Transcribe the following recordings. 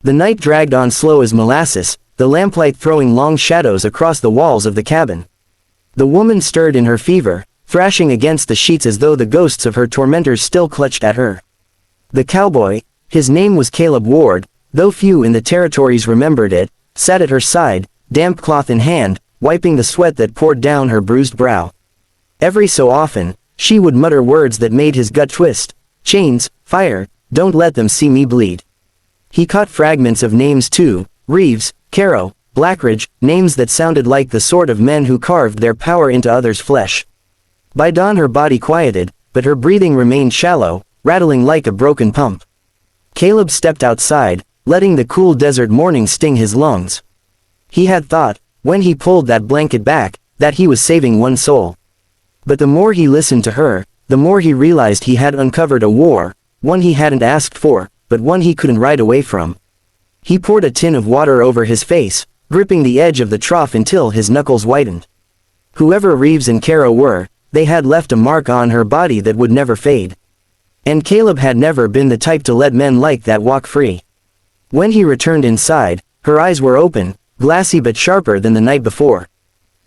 The night dragged on slow as molasses, the lamplight throwing long shadows across the walls of the cabin. The woman stirred in her fever, thrashing against the sheets as though the ghosts of her tormentors still clutched at her. The cowboy, his name was Caleb Ward, though few in the territories remembered it, sat at her side, damp cloth in hand, wiping the sweat that poured down her bruised brow. Every so often, she would mutter words that made his gut twist. Chains, fire, don't let them see me bleed. He caught fragments of names too, Reeves, Caro, Blackridge, names that sounded like the sort of men who carved their power into others' flesh. By dawn her body quieted, but her breathing remained shallow, rattling like a broken pump. Caleb stepped outside, letting the cool desert morning sting his lungs. He had thought, when he pulled that blanket back, that he was saving one soul. But the more he listened to her, the more he realized he had uncovered a war, one he hadn't asked for, but one he couldn't ride away from. He poured a tin of water over his face, gripping the edge of the trough until his knuckles whitened. Whoever Reeves and Caro were, they had left a mark on her body that would never fade. And Caleb had never been the type to let men like that walk free. When he returned inside, her eyes were open, glassy but sharper than the night before.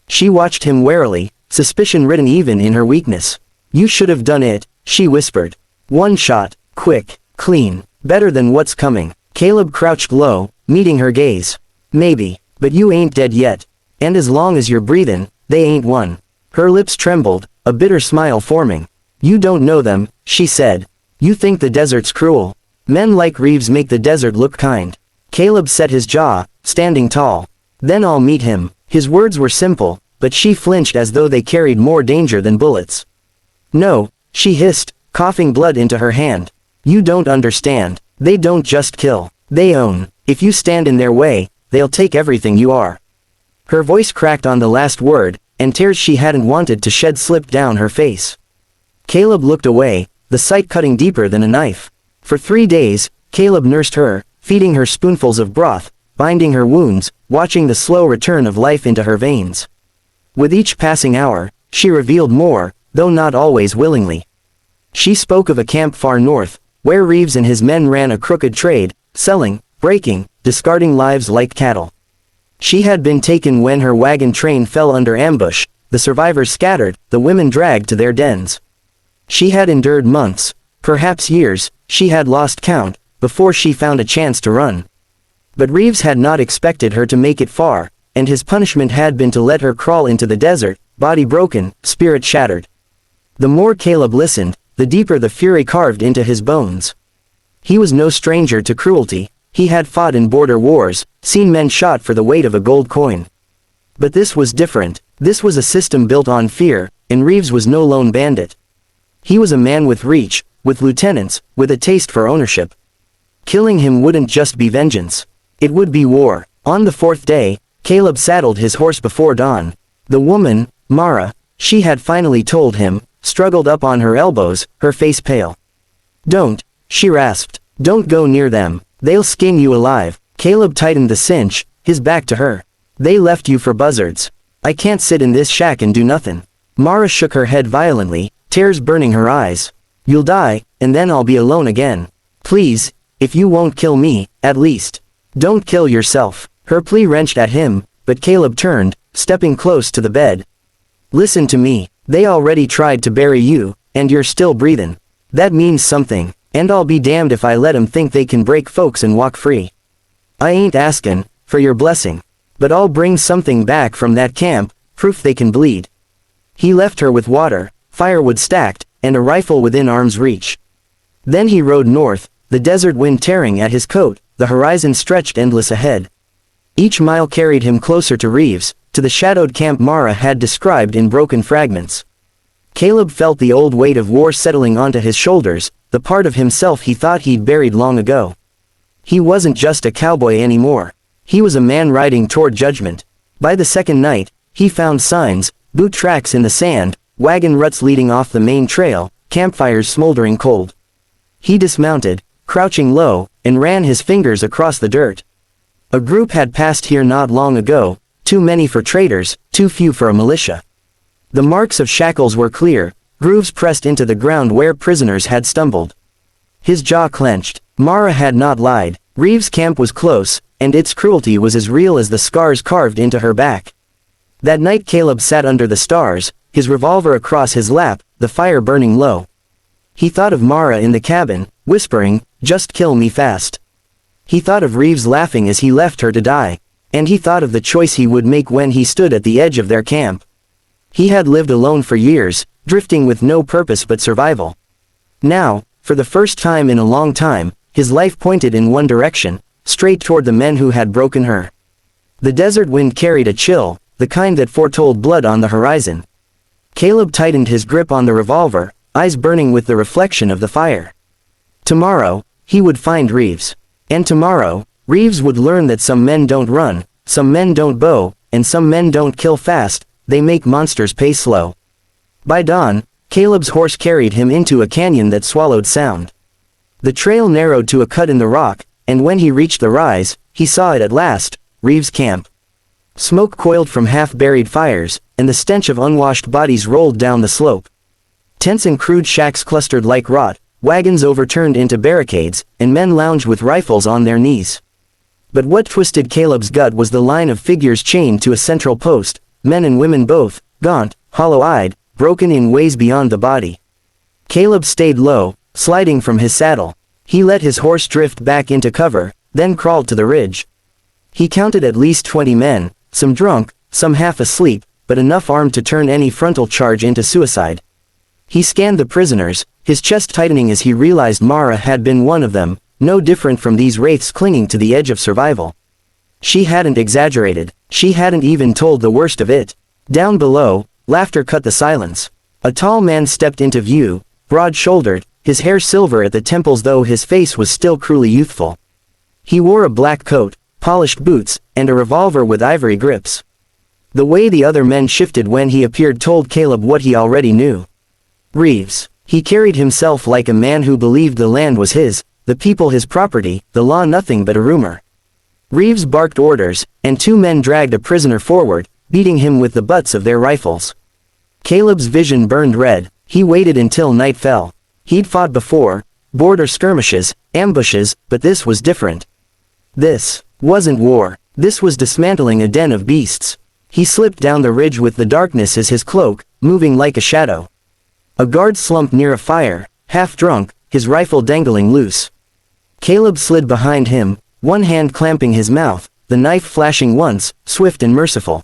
She watched him warily, suspicion written even in her weakness. "You should have done it," she whispered. "One shot, quick, clean, better than what's coming." Caleb crouched low, meeting her gaze. "Maybe, but you ain't dead yet. And as long as you're breathin', they ain't won." Her lips trembled, a bitter smile forming. "You don't know them," she said. "You think the desert's cruel. Men like Reeves make the desert look kind." Caleb set his jaw, standing tall. "Then I'll meet him." His words were simple, but she flinched as though they carried more danger than bullets. "No," she hissed, coughing blood into her hand. "You don't understand. They don't just kill. They own. If you stand in their way, they'll take everything you are." Her voice cracked on the last word, and tears she hadn't wanted to shed slipped down her face. Caleb looked away, the sight cutting deeper than a knife. For 3 days, Caleb nursed her, feeding her spoonfuls of broth, binding her wounds, watching the slow return of life into her veins. With each passing hour, she revealed more, though not always willingly. She spoke of a camp far north, where Reeves and his men ran a crooked trade, selling, breaking, discarding lives like cattle. She had been taken when her wagon train fell under ambush, the survivors scattered, the women dragged to their dens. She had endured months, perhaps years, she had lost count, before she found a chance to run. But Reeves had not expected her to make it far, and his punishment had been to let her crawl into the desert, body broken, spirit shattered. The more Caleb listened, the deeper the fury carved into his bones. He was no stranger to cruelty. He had fought in border wars, seen men shot for the weight of a gold coin. But this was different. This was a system built on fear, and Reeves was no lone bandit. He was a man with reach, with lieutenants, with a taste for ownership. Killing him wouldn't just be vengeance. It would be war. On the 4th day, Caleb saddled his horse before dawn. The woman, Mara, she had finally told him, struggled up on her elbows, her face pale. "Don't," she rasped. "Don't go near them. They'll skin you alive." Caleb tightened the cinch, his back to her. "They left you for buzzards. I can't sit in this shack and do nothing." Mara shook her head violently, tears burning her eyes. "You'll die, and then I'll be alone again. Please, if you won't kill me, at least, don't kill yourself." Her plea wrenched at him, but Caleb turned, stepping close to the bed. "Listen to me. They already tried to bury you, and you're still breathing. That means something, and I'll be damned if I let 'em think they can break folks and walk free. I ain't asking for your blessing, but I'll bring something back from that camp, proof they can bleed." He left her with water, firewood stacked, and a rifle within arm's reach. Then he rode north, the desert wind tearing at his coat, the horizon stretched endless ahead. Each mile carried him closer to Reeves, to the shadowed camp Mara had described in broken fragments. Caleb felt the old weight of war settling onto his shoulders, the part of himself he thought he'd buried long ago. He wasn't just a cowboy anymore. He was a man riding toward judgment. By the second night, he found signs, boot tracks in the sand, wagon ruts leading off the main trail, campfires smoldering cold. He dismounted, crouching low, and ran his fingers across the dirt. A group had passed here not long ago, too many for traders, too few for a militia. The marks of shackles were clear, grooves pressed into the ground where prisoners had stumbled. His jaw clenched. Mara had not lied. Reeves' camp was close, and its cruelty was as real as the scars carved into her back. That night Caleb sat under the stars, his revolver across his lap, the fire burning low. He thought of Mara in the cabin, whispering, "Just kill me fast." He thought of Reeves laughing as he left her to die. And he thought of the choice he would make when he stood at the edge of their camp. He had lived alone for years, drifting with no purpose but survival. Now, for the first time in a long time, his life pointed in one direction, straight toward the men who had broken her. The desert wind carried a chill, the kind that foretold blood on the horizon. Caleb tightened his grip on the revolver, eyes burning with the reflection of the fire. Tomorrow, he would find Reeves. And tomorrow, Reeves would learn that some men don't run, some men don't bow, and some men don't kill fast, they make monsters pay slow. By dawn, Caleb's horse carried him into a canyon that swallowed sound. The trail narrowed to a cut in the rock, and when he reached the rise, he saw it at last, Reeves' camp. Smoke coiled from half-buried fires, and the stench of unwashed bodies rolled down the slope. Tents and crude shacks clustered like rot, wagons overturned into barricades, and men lounged with rifles on their knees. But what twisted Caleb's gut was the line of figures chained to a central post, men and women both, gaunt, hollow-eyed, broken in ways beyond the body. Caleb stayed low, sliding from his saddle. He let his horse drift back into cover, then crawled to the ridge. He counted at least 20 men, some drunk, some half asleep, but enough armed to turn any frontal charge into suicide. He scanned the prisoners, his chest tightening as he realized Mara had been one of them, no different from these wraiths clinging to the edge of survival. She hadn't exaggerated, she hadn't even told the worst of it. Down below, laughter cut the silence. A tall man stepped into view, broad-shouldered, his hair silver at the temples though his face was still cruelly youthful. He wore a black coat, polished boots, and a revolver with ivory grips. The way the other men shifted when he appeared told Caleb what he already knew. Reeves. He carried himself like a man who believed the land was his, the people his property, the law nothing but a rumor. Reeves barked orders, and 2 men dragged a prisoner forward, beating him with the butts of their rifles. Caleb's vision burned red. He waited until night fell. He'd fought before, border skirmishes, ambushes, but this was different. This wasn't war. This was dismantling a den of beasts. He slipped down the ridge with the darkness as his cloak, moving like a shadow. A guard slumped near a fire, half drunk, his rifle dangling loose. Caleb slid behind him, one hand clamping his mouth, the knife flashing once, swift and merciful.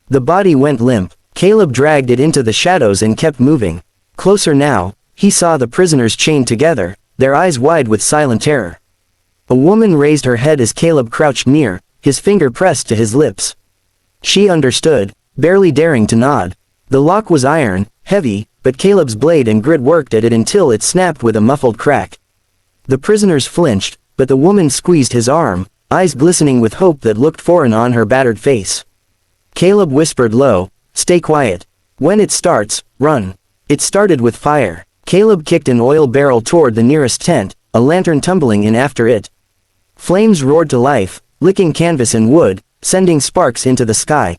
The body went limp. Caleb dragged it into the shadows and kept moving. Closer now, he saw the prisoners chained together, their eyes wide with silent terror. A woman raised her head as Caleb crouched near, his finger pressed to his lips. She understood, barely daring to nod. The lock was iron, heavy, but Caleb's blade and grit worked at it until it snapped with a muffled crack. The prisoners flinched, but the woman squeezed his arm, eyes glistening with hope that looked foreign on her battered face. Caleb whispered low, "Stay quiet. When it starts, run." It started with fire. Caleb kicked an oil barrel toward the nearest tent, a lantern tumbling in after it. Flames roared to life, licking canvas and wood, sending sparks into the sky.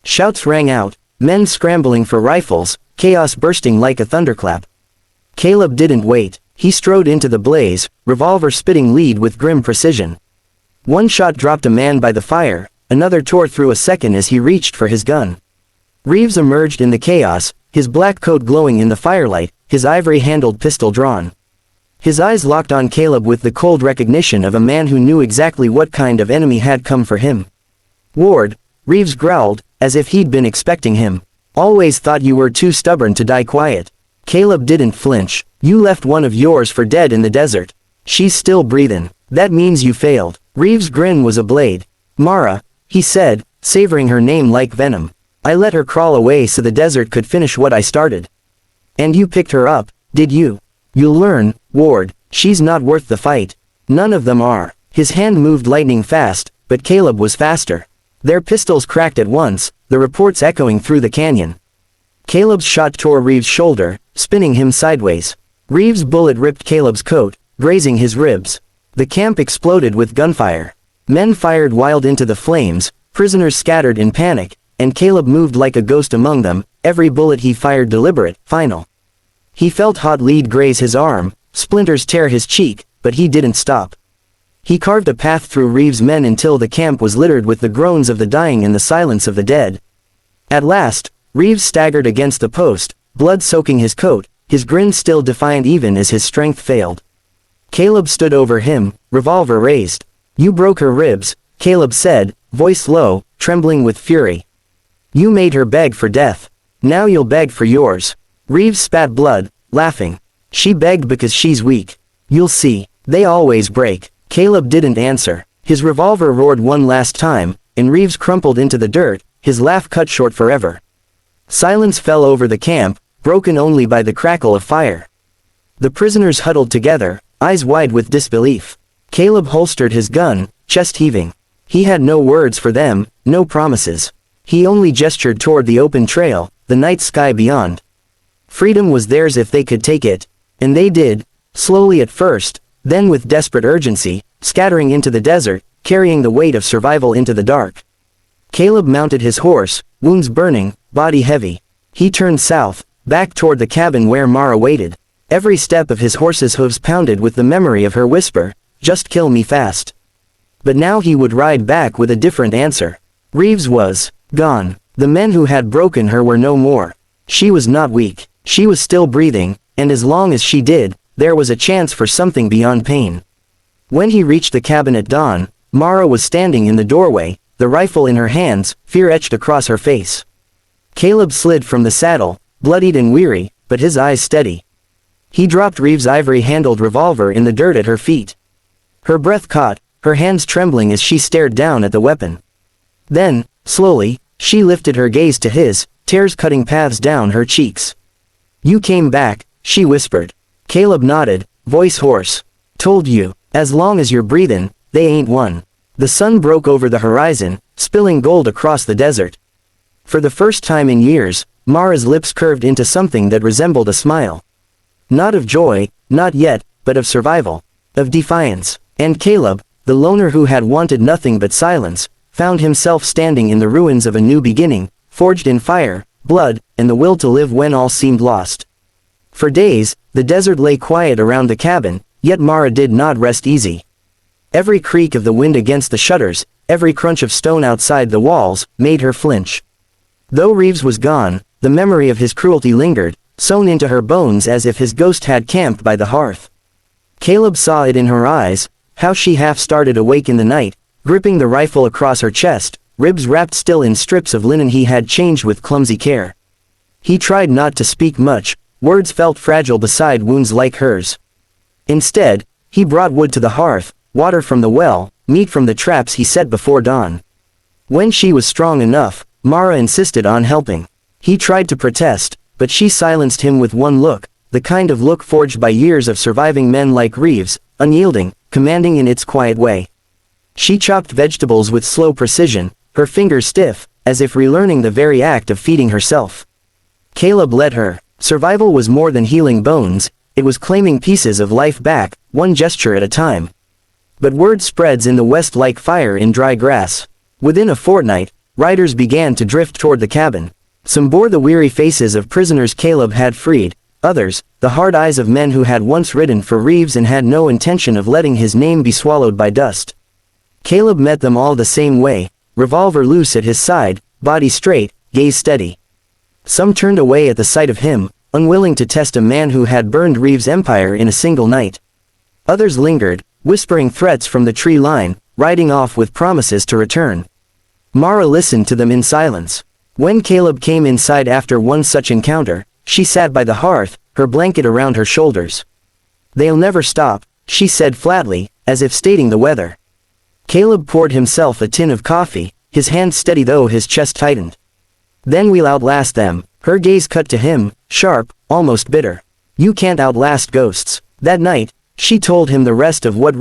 Shouts rang out, men scrambling for rifles, chaos bursting like a thunderclap. Caleb didn't wait. He strode into the blaze, revolver spitting lead with grim precision. One shot dropped a man by the fire, another tore through a second as he reached for his gun. Reeves emerged in the chaos, his black coat glowing in the firelight, his ivory-handled pistol drawn. His eyes locked on Caleb with the cold recognition of a man who knew exactly what kind of enemy had come for him. "Ward," Reeves growled, as if he'd been expecting him. "Always thought you were too stubborn to die quiet." Caleb didn't flinch. "You left one of yours for dead in the desert. She's still breathing. That means you failed." Reeves' grin was a blade. "Mara," he said, savoring her name like venom. "I let her crawl away so the desert could finish what I started." "And you picked her up, did you? You'll learn, Ward, she's not worth the fight." "None of them are." His hand moved lightning fast, but Caleb was faster. Their pistols cracked at once, the reports echoing through the canyon. Caleb's shot tore Reeves' shoulder, spinning him sideways. Reeves' bullet ripped Caleb's coat, grazing his ribs. The camp exploded with gunfire. Men fired wild into the flames, prisoners scattered in panic, and Caleb moved like a ghost among them, every bullet he fired deliberate, final. He felt hot lead graze his arm, splinters tear his cheek, but he didn't stop. He carved a path through Reeves' men until the camp was littered with the groans of the dying and the silence of the dead. At last, Reeves staggered against the post, blood soaking his coat, his grin still defiant even as his strength failed. Caleb stood over him, revolver raised. "You broke her ribs," Caleb said, voice low, trembling with fury. "You made her beg for death. Now you'll beg for yours." Reeves spat blood, laughing. "She begged because she's weak. You'll see. They always break." Caleb didn't answer. His revolver roared one last time, and Reeves crumpled into the dirt, his laugh cut short forever. Silence fell over the camp, broken only by the crackle of fire. The prisoners huddled together, eyes wide with disbelief. Caleb holstered his gun, chest heaving. He had no words for them, no promises. He only gestured toward the open trail, the night sky beyond. Freedom was theirs if they could take it, and they did, slowly at first, then with desperate urgency, scattering into the desert, carrying the weight of survival into the dark. Caleb mounted his horse, wounds burning, body heavy. He turned south, back toward the cabin where Mara waited. Every step of his horse's hooves pounded with the memory of her whisper, "Just kill me fast." But now he would ride back with a different answer. Reeves was gone. The men who had broken her were no more. She was not weak. She was still breathing, and as long as she did, there was a chance for something beyond pain. When he reached the cabin at dawn, Mara was standing in the doorway, the rifle in her hands, fear etched across her face. Caleb slid from the saddle, bloodied and weary, but his eyes steady. He dropped Reeves' ivory-handled revolver in the dirt at her feet. Her breath caught, her hands trembling as she stared down at the weapon. Then, slowly, she lifted her gaze to his, tears cutting paths down her cheeks. "You came back," she whispered. Caleb nodded, voice hoarse. "Told you, as long as you're breathin', they ain't won." The sun broke over the horizon, spilling gold across the desert. For the first time in years, Mara's lips curved into something that resembled a smile. Not of joy, not yet, but of survival, of defiance. And Caleb, the loner who had wanted nothing but silence, found himself standing in the ruins of a new beginning, forged in fire, blood, and the will to live when all seemed lost. For days, the desert lay quiet around the cabin, yet Mara did not rest easy. Every creak of the wind against the shutters, every crunch of stone outside the walls, made her flinch. Though Reeves was gone, the memory of his cruelty lingered, sewn into her bones as if his ghost had camped by the hearth. Caleb saw it in her eyes, how she half started awake in the night, gripping the rifle across her chest, ribs wrapped still in strips of linen he had changed with clumsy care. He tried not to speak much, words felt fragile beside wounds like hers. Instead, he brought wood to the hearth, water from the well, meat from the traps he set before dawn. When she was strong enough, Mara insisted on helping. He tried to protest, but she silenced him with one look, the kind of look forged by years of surviving men like Reeves, unyielding, commanding in its quiet way. She chopped vegetables with slow precision, her fingers stiff, as if relearning the very act of feeding herself. Caleb led her. Survival was more than healing bones, it was claiming pieces of life back, one gesture at a time. But word spreads in the west like fire in dry grass. Within a fortnight, riders began to drift toward the cabin. Some bore the weary faces of prisoners Caleb had freed, others, the hard eyes of men who had once ridden for Reeves and had no intention of letting his name be swallowed by dust. Caleb met them all the same way, revolver loose at his side, body straight, gaze steady. Some turned away at the sight of him, unwilling to test a man who had burned Reeves' empire in a single night. Others lingered, whispering threats from the tree line, riding off with promises to return. Mara listened to them in silence. When Caleb came inside after one such encounter, she sat by the hearth, her blanket around her shoulders. "They'll never stop," she said flatly, as if stating the weather. Caleb poured himself a tin of coffee, his hand steady though his chest tightened. "Then we'll outlast them." Her gaze cut to him, sharp, almost bitter. "You can't outlast ghosts." That night, she told him the rest of what